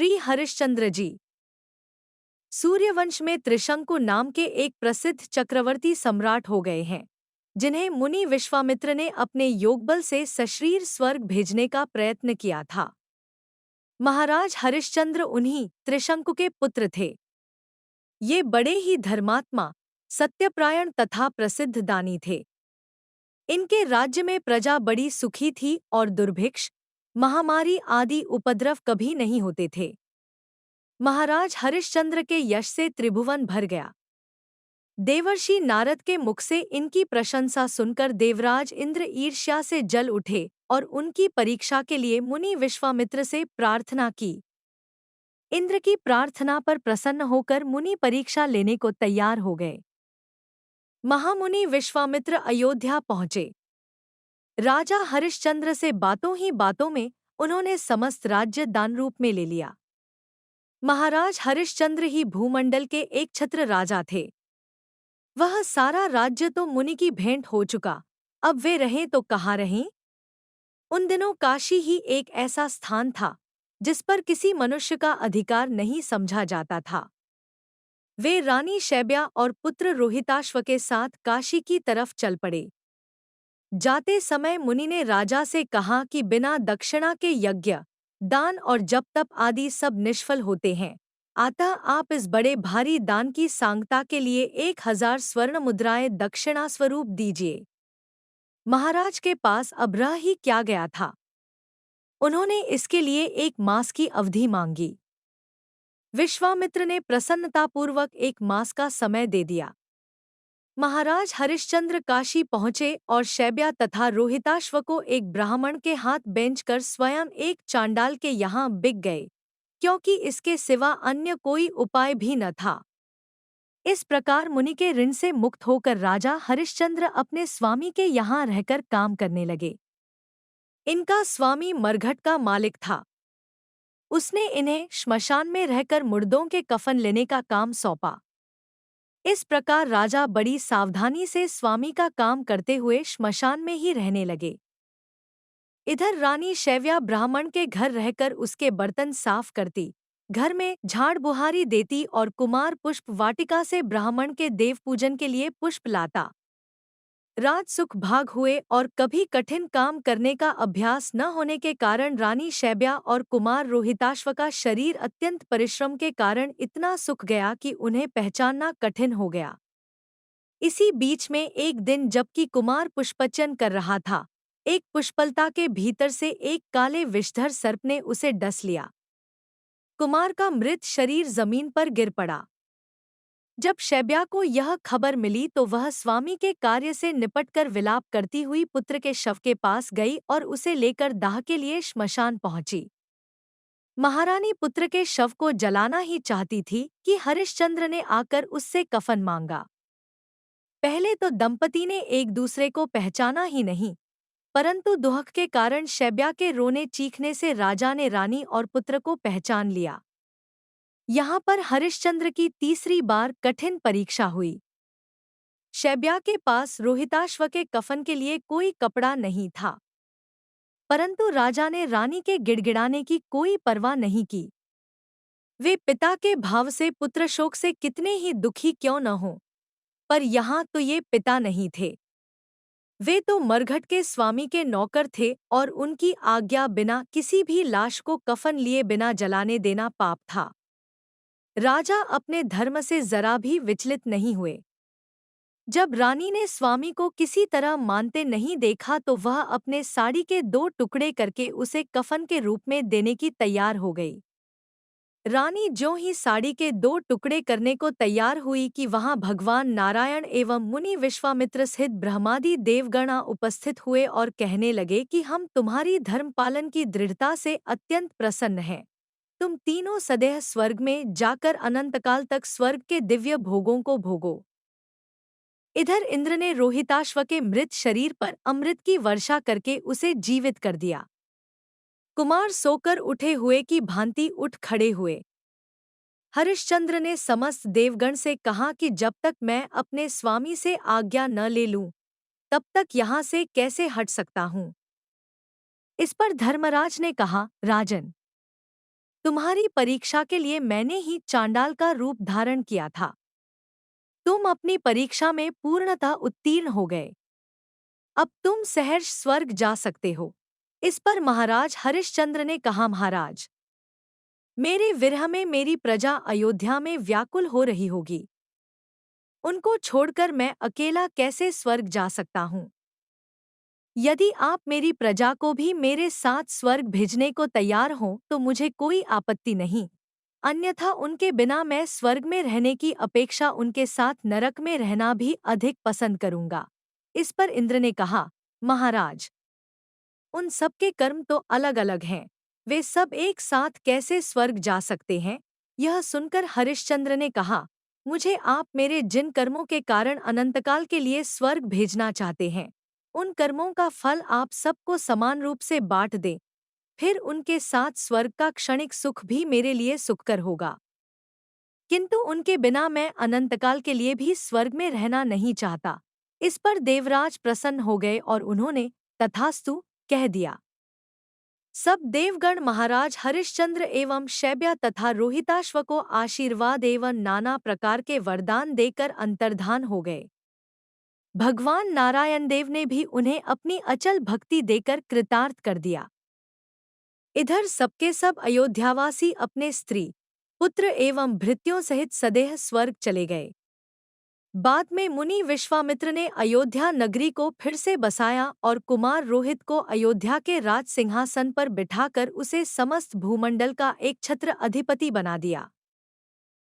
श्री हरिश्चंद्र जी। सूर्यवंश में त्रिशंकु नाम के एक प्रसिद्ध चक्रवर्ती सम्राट हो गए हैं, जिन्हें मुनि विश्वामित्र ने अपने योगबल से सशरीर स्वर्ग भेजने का प्रयत्न किया था। महाराज हरिश्चंद्र उन्हीं त्रिशंकु के पुत्र थे। ये बड़े ही धर्मात्मा, सत्यपरायण तथा प्रसिद्ध दानी थे। इनके राज्य में प्रजा बड़ी सुखी थी और दुर्भिक्ष, महामारी आदि उपद्रव कभी नहीं होते थे। महाराज हरिश्चंद्र के यश से त्रिभुवन भर गया। देवर्षि नारद के मुख से इनकी प्रशंसा सुनकर देवराज इंद्र ईर्ष्या से जल उठे और उनकी परीक्षा के लिए मुनि विश्वामित्र से प्रार्थना की। इंद्र की प्रार्थना पर प्रसन्न होकर मुनि परीक्षा लेने को तैयार हो गए। महामुनि विश्वामित्र अयोध्या पहुंचे। राजा हरिश्चंद्र से बातों ही बातों में उन्होंने समस्त राज्य दान रूप में ले लिया। महाराज हरिश्चंद्र ही भूमंडल के एक छत्र राजा थे। वह सारा राज्य तो मुनि की भेंट हो चुका, अब वे रहें तो कहाँ रहें। उन दिनों काशी ही एक ऐसा स्थान था जिस पर किसी मनुष्य का अधिकार नहीं समझा जाता था। वे रानी शैब्या और पुत्र रोहिताश्व के साथ काशी की तरफ चल पड़े। जाते समय मुनि ने राजा से कहा कि बिना दक्षिणा के यज्ञ, दान और जप तप आदि सब निष्फल होते हैं, अतः आप इस बड़े भारी दान की सांगता के लिए 1000 स्वर्ण मुद्राएं दक्षिणा स्वरूप दीजिए। महाराज के अब रह ही क्या गया था। उन्होंने इसके लिए 1 मास की अवधि मांगी। विश्वामित्र ने प्रसन्नतापूर्वक 1 मास का समय दे दिया। महाराज हरिश्चंद्र काशी पहुंचे और शैब्या तथा रोहिताश्व को एक ब्राह्मण के हाथ बेचकर स्वयं एक चांडाल के यहाँ बिक गए, क्योंकि इसके सिवा अन्य कोई उपाय भी न था। इस प्रकार मुनि के ऋण से मुक्त होकर राजा हरिश्चंद्र अपने स्वामी के यहाँ रहकर काम करने लगे। इनका स्वामी मरघट का मालिक था। उसने इन्हें श्मशान में रहकर मुर्दों के कफन लेने का काम सौंपा। इस प्रकार राजा बड़ी सावधानी से स्वामी का काम करते हुए श्मशान में ही रहने लगे। इधर रानी शैव्या ब्राह्मण के घर रहकर उसके बर्तन साफ करती, घर में झाड़ बुहारी देती और कुमार पुष्प वाटिका से ब्राह्मण के देव पूजन के लिए पुष्प लाता। राज सुख भाग हुए और कभी कठिन काम करने का अभ्यास न होने के कारण रानी शैब्या और कुमार रोहिताश्व का शरीर अत्यंत परिश्रम के कारण इतना सूख गया कि उन्हें पहचानना कठिन हो गया। इसी बीच में एक दिन जबकि कुमार पुष्पचन कर रहा था, एक पुष्पलता के भीतर से एक काले विषधर सर्प ने उसे डस लिया। कुमार का मृत शरीर जमीन पर गिर पड़ा। जब शैब्या को यह खबर मिली तो वह स्वामी के कार्य से निपटकर विलाप करती हुई पुत्र के शव के पास गई और उसे लेकर दाह के लिए श्मशान पहुंची। महारानी पुत्र के शव को जलाना ही चाहती थी कि हरिश्चंद्र ने आकर उससे कफन मांगा। पहले तो दंपति ने एक दूसरे को पहचाना ही नहीं, परंतु दुहक के कारण शैब्या के रोने चीखने से राजा ने रानी और पुत्र को पहचान लिया। यहाँ पर हरिश्चंद्र की तीसरी बार कठिन परीक्षा हुई। शैब्या के पास रोहिताश्व के कफन के लिए कोई कपड़ा नहीं था, परंतु राजा ने रानी के गिड़गिड़ाने की कोई परवाह नहीं की। वे पिता के भाव से पुत्र शोक से कितने ही दुखी क्यों न हों, पर यहाँ तो ये पिता नहीं थे। वे तो मरघट के स्वामी के नौकर थे और उनकी आज्ञा बिना किसी भी लाश को कफन लिए बिना जलाने देना पाप था। राजा अपने धर्म से जरा भी विचलित नहीं हुए। जब रानी ने स्वामी को किसी तरह मानते नहीं देखा तो वह अपने साड़ी के 2 टुकड़े करके उसे कफन के रूप में देने की तैयार हो गई। रानी ज्यों ही साड़ी के 2 टुकड़े करने को तैयार हुई कि वहां भगवान नारायण एवं मुनि विश्वामित्र सहित ब्रह्मादि देवगणा उपस्थित हुए और कहने लगे कि हम तुम्हारी धर्म पालन की दृढ़ता से अत्यंत प्रसन्न हैं। तुम तीनों सदैव स्वर्ग में जाकर अनंतकाल तक स्वर्ग के दिव्य भोगों को भोगो। इधर इंद्र ने रोहिताश्व के मृत शरीर पर अमृत की वर्षा करके उसे जीवित कर दिया। कुमार सोकर उठे हुए की भांति उठ खड़े हुए। हरिश्चंद्र ने समस्त देवगण से कहा कि जब तक मैं अपने स्वामी से आज्ञा न ले लूं, तब तक यहाँ से कैसे हट सकता हूँ। इस पर धर्मराज ने कहा, राजन, तुम्हारी परीक्षा के लिए मैंने ही चांडाल का रूप धारण किया था। तुम अपनी परीक्षा में पूर्णतः उत्तीर्ण हो गए। अब तुम सहर्ष स्वर्ग जा सकते हो। इस पर महाराज हरिश्चंद्र ने कहा, महाराज, मेरे विरह में मेरी प्रजा अयोध्या में व्याकुल हो रही होगी। उनको छोड़कर मैं अकेला कैसे स्वर्ग जा सकता हूँ? यदि आप मेरी प्रजा को भी मेरे साथ स्वर्ग भेजने को तैयार हों तो मुझे कोई आपत्ति नहीं। अन्यथा उनके बिना मैं स्वर्ग में रहने की अपेक्षा उनके साथ नरक में रहना भी अधिक पसंद करूंगा। इस पर इंद्र ने कहा, महाराज, उन सबके कर्म तो अलग अलग हैं। वे सब एक साथ कैसे स्वर्ग जा सकते हैं? यह सुनकर हरिश्चंद्र ने कहा, मुझे आप मेरे जिन कर्मों के कारण अनंतकाल के लिए स्वर्ग भेजना चाहते हैं, उन कर्मों का फल आप सबको समान रूप से बांट दें। फिर उनके साथ स्वर्ग का क्षणिक सुख भी मेरे लिए सुखकर होगा। किंतु उनके बिना मैं अनंतकाल के लिए भी स्वर्ग में रहना नहीं चाहता। इस पर देवराज प्रसन्न हो गए और उन्होंने तथास्तु कह दिया। सब देवगण महाराज हरिश्चंद्र एवं शैब्या तथा रोहिताश्व को आशीर्वाद एवं नाना प्रकार के वरदान देकर अंतर्धान हो गए। भगवान नारायण देव ने भी उन्हें अपनी अचल भक्ति देकर कृतार्थ कर दिया। इधर सबके सब अयोध्यावासी अपने स्त्री, पुत्र एवं भृत्यों सहित सदेह स्वर्ग चले गए। बाद में मुनि विश्वामित्र ने अयोध्या नगरी को फिर से बसाया और कुमार रोहित को अयोध्या के राज सिंहासन पर बिठाकर उसे समस्त भूमंडल का एक छत्र अधिपति बना दिया।